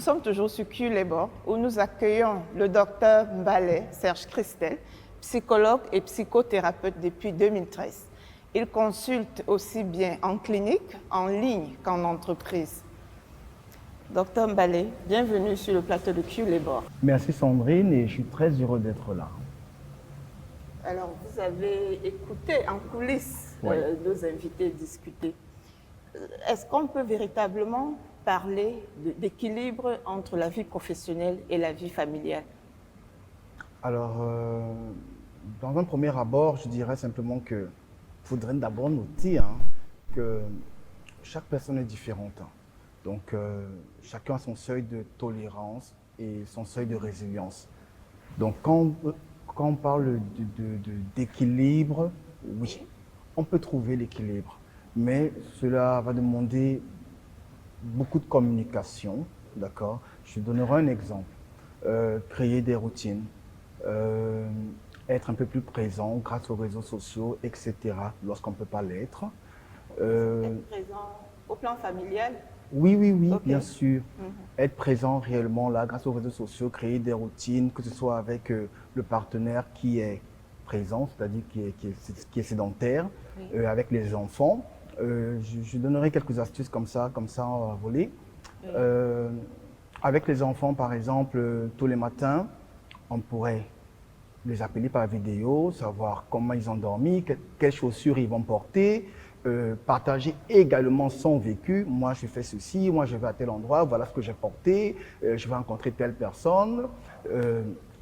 sommes toujours sur Q-Labor où nous accueillons le docteur Mbalé Serge Christel, psychologue et psychothérapeute depuis 2013. Il consulte aussi bien en clinique, en ligne qu'en entreprise. Docteur Mbalé, bienvenue sur le plateau de Q-Labor. Merci Sandrine et je suis très heureux d'être là. Alors, vous avez écouté en coulisses nos invités discuter. Est-ce qu'on peut véritablement parler d'équilibre entre la vie professionnelle et la vie familiale? Alors, dans un premier abord, je dirais simplement qu'il faudrait d'abord noter que chaque personne est différente. Donc, chacun a son seuil de tolérance et son seuil de résilience. Donc, quand on parle d'équilibre, oui, on peut trouver l'équilibre, mais cela va demander beaucoup de communication, d'accord? Je donnerai un exemple. Créer des routines, être un peu plus présent grâce aux réseaux sociaux, etc., lorsqu'on ne peut pas l'être. Être présent au plan familial? Oui, Okay. Bien sûr. Être présent réellement là, grâce aux réseaux sociaux, créer des routines, que ce soit avec le partenaire qui est présent, c'est-à-dire qui est sédentaire, avec les enfants. Je donnerai quelques astuces comme ça on va voler. Avec les enfants, par exemple, tous les matins, on pourrait les appeler par vidéo, savoir comment ils ont dormi, quelles chaussures ils vont porter, partager également son vécu. Moi, je fais ceci, moi, je vais à tel endroit, voilà ce que j'ai porté, je vais rencontrer telle personne.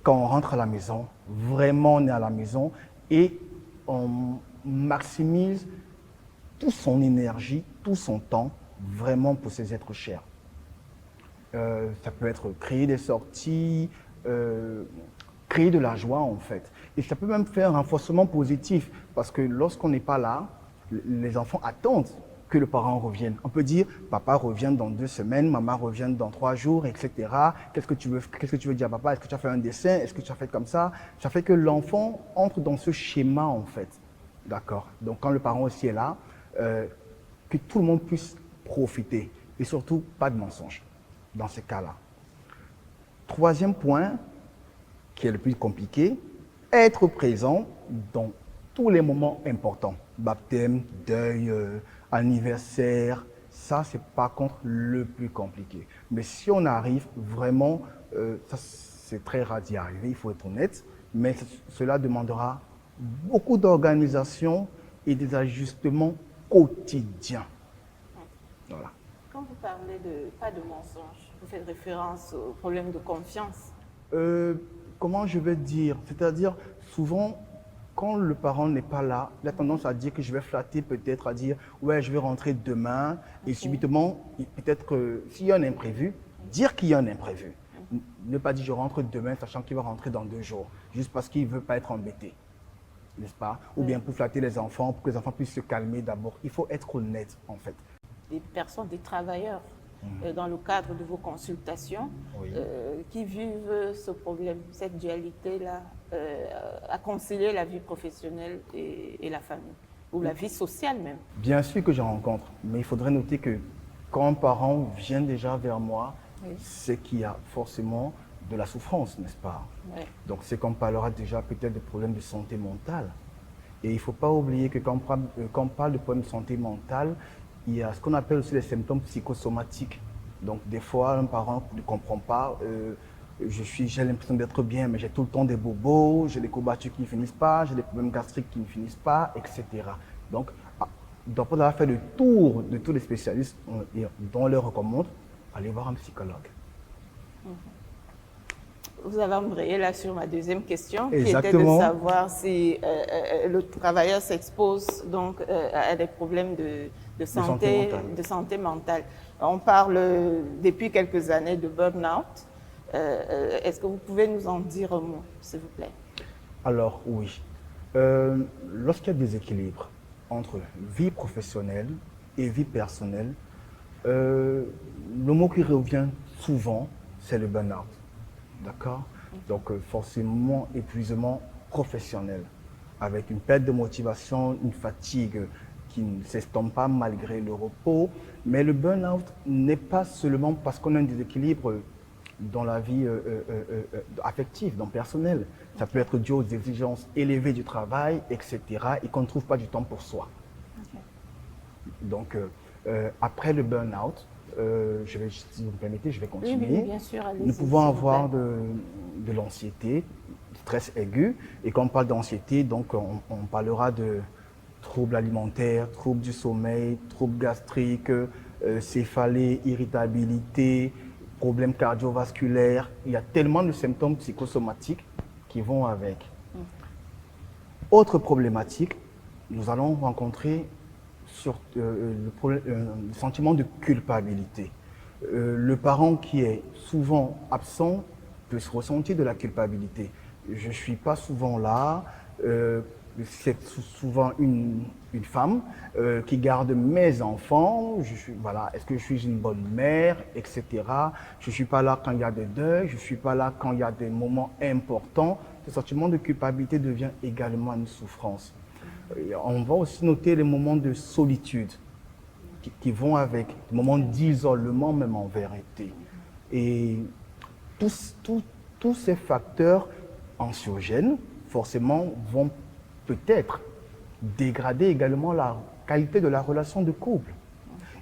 Quand on rentre à la maison, vraiment, on est à la maison et on maximise toute son énergie, tout son temps, vraiment pour ses êtres chers. Ça peut être créer des sorties, créer de la joie en fait. Et ça peut même faire un renforcement positif parce que lorsqu'on n'est pas là, les enfants attendent que le parent revienne. On peut dire, papa revient dans 2 semaines, maman revient dans 3 jours, etc. Qu'est-ce que tu veux dire à papa? Est-ce que tu as fait un dessin? Est-ce que tu as fait comme ça? Ça fait que l'enfant entre dans ce schéma en fait. D'accord. Donc quand le parent aussi est là, que tout le monde puisse profiter et surtout pas de mensonges dans ces cas-là. Troisième point, qui est le plus compliqué, être présent dans tous les moments importants. Baptême, deuil, anniversaire, ça c'est par contre le plus compliqué. Mais si on arrive vraiment, ça c'est très rare d'y arriver, il faut être honnête, mais cela demandera beaucoup d'organisation et des ajustements quotidiens. Voilà. Quand vous parlez de pas de mensonges, vous faites référence au problème de confiance? Comment je vais dire? C'est-à-dire, souvent, quand le parent n'est pas là, il a tendance à dire que je vais flatter, peut-être à dire « ouais, je vais rentrer demain ». Et subitement, peut-être que s'il y a un imprévu, dire qu'il y a un imprévu. Ne pas dire « je rentre demain » sachant qu'il va rentrer dans 2 jours, juste parce qu'il ne veut pas être embêté, n'est-ce pas? Ou bien pour flatter les enfants, pour que les enfants puissent se calmer d'abord. Il faut être honnête, en fait. Des personnes, des travailleurs, dans le cadre de vos consultations, qui vivent ce problème, cette dualité-là, à concilier la vie professionnelle et la famille, ou la vie sociale même. Bien sûr que j'en rencontre, mais il faudrait noter que quand un parent vient déjà vers moi, c'est qu'il y a forcément de la souffrance, n'est-ce pas? Donc c'est qu'on parlera déjà peut-être de problèmes de santé mentale. Et il ne faut pas oublier que quand on parle de problèmes de santé mentale, il y a ce qu'on appelle aussi les symptômes psychosomatiques. Donc des fois, un parent ne comprend pas, j'ai l'impression d'être bien, mais j'ai tout le temps des bobos, j'ai des courbatures qui ne finissent pas, j'ai des problèmes gastriques qui ne finissent pas, etc. Donc, après avoir fait le tour de tous les spécialistes dont on leur recommande, allez voir un psychologue. Vous avez embrayé là sur ma deuxième question, Exactement. Qui était de savoir si le travailleur s'expose donc à des problèmes de santé mentale. On parle depuis quelques années de burn-out. Est-ce que vous pouvez nous en dire un mot, s'il vous plaît? Alors oui, lorsqu'il y a des équilibres entre vie professionnelle et vie personnelle, le mot qui revient souvent, c'est le burn-out. D'accord? Donc forcément, épuisement professionnel, avec une perte de motivation, une fatigue qui ne s'estompe pas malgré le repos. Mais le burn-out n'est pas seulement parce qu'on a un déséquilibre dans la vie affective, dans personnelle. Ça peut être dû aux exigences élevées du travail, etc. et qu'on ne trouve pas du temps pour soi. Okay. Donc, après le burn-out, si vous me permettez, je vais continuer. Oui, bien sûr, nous pouvons avoir de l'anxiété, du stress aigu. Et quand on parle d'anxiété, donc on parlera de troubles alimentaires, troubles du sommeil, troubles gastriques, céphalée, irritabilité, problèmes cardiovasculaires. Il y a tellement de symptômes psychosomatiques qui vont avec. Autre problématique, nous allons rencontrer sur le sentiment de culpabilité. Le parent qui est souvent absent peut se ressentir de la culpabilité. Je ne suis pas souvent là. C'est souvent une femme qui garde mes enfants. Voilà, est-ce que je suis une bonne mère, etc. Je ne suis pas là quand il y a des deuils, je ne suis pas là quand il y a des moments importants. Ce sentiment de culpabilité devient également une souffrance. On va aussi noter les moments de solitude qui vont avec, des moments d'isolement même en vérité. Et tous ces facteurs anxiogènes, forcément, vont peut-être dégrader également la qualité de la relation de couple.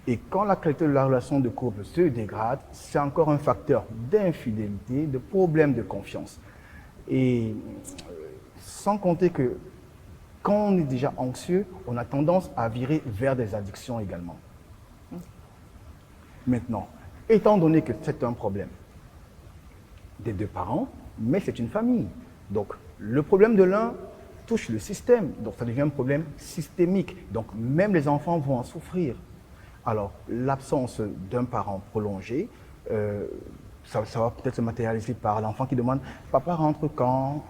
Et quand la qualité de la relation de couple se dégrade, c'est encore un facteur d'infidélité, de problème de confiance. Et sans compter que quand on est déjà anxieux, on a tendance à virer vers des addictions également. Maintenant, étant donné que c'est un problème des deux parents, mais c'est une famille. Donc, le problème de l'un touche le système, donc ça devient un problème systémique. Donc, même les enfants vont en souffrir. Alors, l'absence d'un parent prolongé, ça va peut-être se matérialiser par l'enfant qui demande « Papa rentre quand?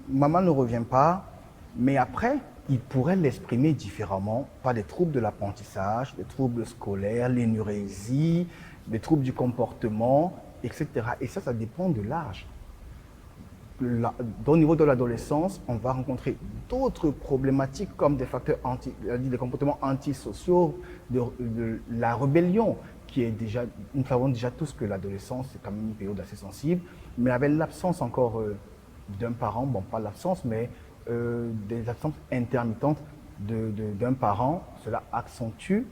Maman ne revient pas ?» Mais après, il pourrait l'exprimer différemment par des troubles de l'apprentissage, des troubles scolaires, l'énurésie, des troubles du comportement, etc. Et ça dépend de l'âge. Au niveau de l'adolescence, on va rencontrer d'autres problématiques comme des facteurs des comportements antisociaux, de la rébellion, qui est déjà, nous savons déjà tous que l'adolescence, c'est quand même une période assez sensible, mais avec l'absence encore d'un parent, bon, pas l'absence, mais des absences intermittentes d'un parent, cela accentue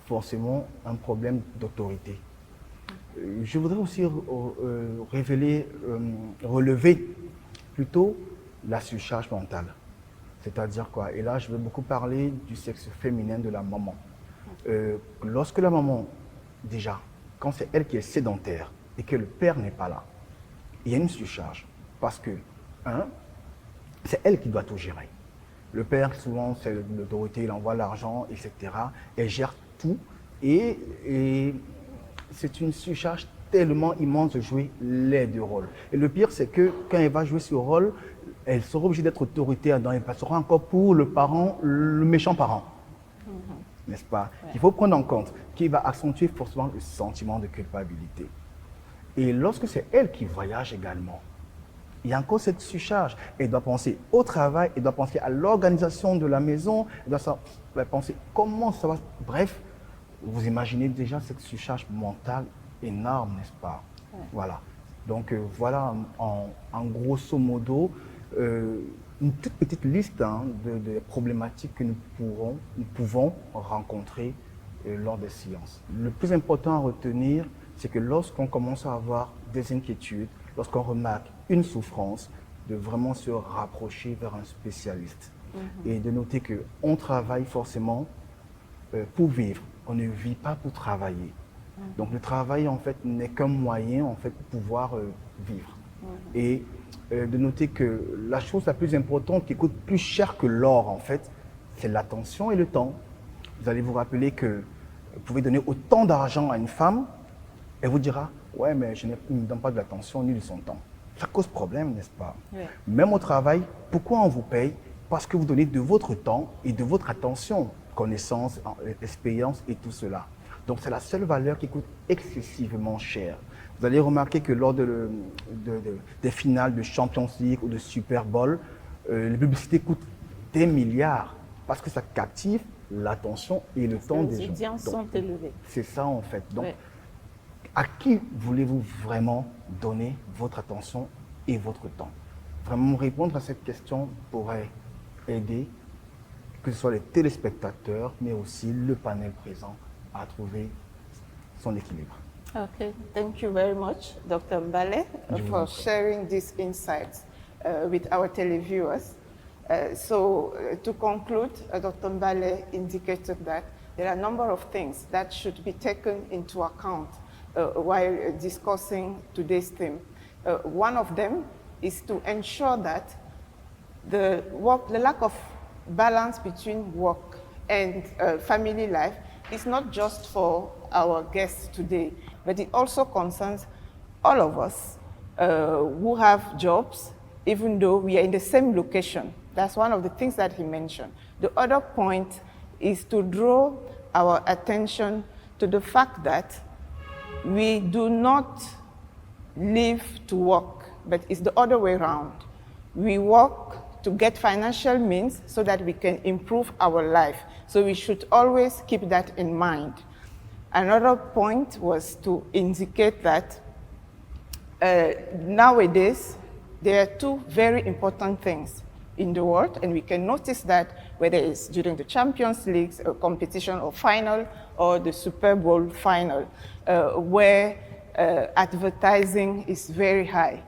forcément un problème d'autorité. Je voudrais aussi relever plutôt la surcharge mentale. C'est-à-dire quoi? Et là, je vais beaucoup parler du sexe féminin de la maman. Lorsque la maman, déjà, quand c'est elle qui est sédentaire et que le père n'est pas là, il y a une surcharge. Parce que, c'est elle qui doit tout gérer. Le père, souvent, c'est l'autorité, il envoie l'argent, etc. Elle gère tout. Et c'est une surcharge tellement immense de jouer les deux rôles. Et le pire, c'est que quand elle va jouer ce rôle, elle sera obligée d'être autoritaire. Donc, elle passera encore pour le parent, le méchant parent. N'est-ce pas? Ouais. Il faut prendre en compte qu'il va accentuer forcément le sentiment de culpabilité. Et lorsque c'est elle qui voyage également, il y a encore cette surcharge. Elle doit penser au travail, elle doit penser à l'organisation de la maison, elle doit penser comment ça va. Bref, vous imaginez déjà cette surcharge mentale énorme, n'est-ce pas? Ouais. Voilà. Donc voilà en grosso modo une toute petite liste de problématiques que nous pouvons rencontrer lors des séances. Le plus important à retenir, c'est que lorsqu'on commence à avoir des inquiétudes, lorsqu'on remarque une souffrance, de vraiment se rapprocher vers un spécialiste. Et de noter qu'on travaille forcément pour vivre, on ne vit pas pour travailler. Donc le travail en fait n'est qu'un moyen en fait pour pouvoir vivre. Et de noter que la chose la plus importante qui coûte plus cher que l'or en fait, c'est l'attention et le temps. Vous allez vous rappeler que vous pouvez donner autant d'argent à une femme, elle vous dira « ouais mais je ne me donne pas de l'attention ni de son temps ». Ça cause problème, n'est-ce pas? Oui. Même au travail, pourquoi on vous paye? Parce que vous donnez de votre temps et de votre attention, connaissance, expérience et tout cela. Donc c'est la seule valeur qui coûte excessivement cher. Vous allez remarquer que lors des finales de Champions League ou de Super Bowl, les publicités coûtent des milliards parce que ça captive l'attention et le temps des gens. Les audiences sont élevées. C'est ça en fait. Donc, à qui voulez-vous vraiment donner votre attention et votre temps? Vraiment répondre à cette question pourrait aider que ce soit les téléspectateurs, mais aussi le panel présent à trouver son équilibre. Okay, thank you very much, Dr. Mbale, for sharing these insights with our televiewers. To conclude, Dr. Mbale indicated that there are a number of things that should be taken into account while discussing today's theme. One of them is to ensure that the lack of balance between work and family life is not just for our guests today, but it also concerns all of us who have jobs, even though we are in the same location. That's one of the things that he mentioned. The other point is to draw our attention to the fact that we do not live to work, but it's the other way around. We work to get financial means so that we can improve our life. So we should always keep that in mind. Another point was to indicate that nowadays there are two very important things in the world, and we can notice that whether it's during the Champions League competition or final or the Super Bowl final, where advertising is very high.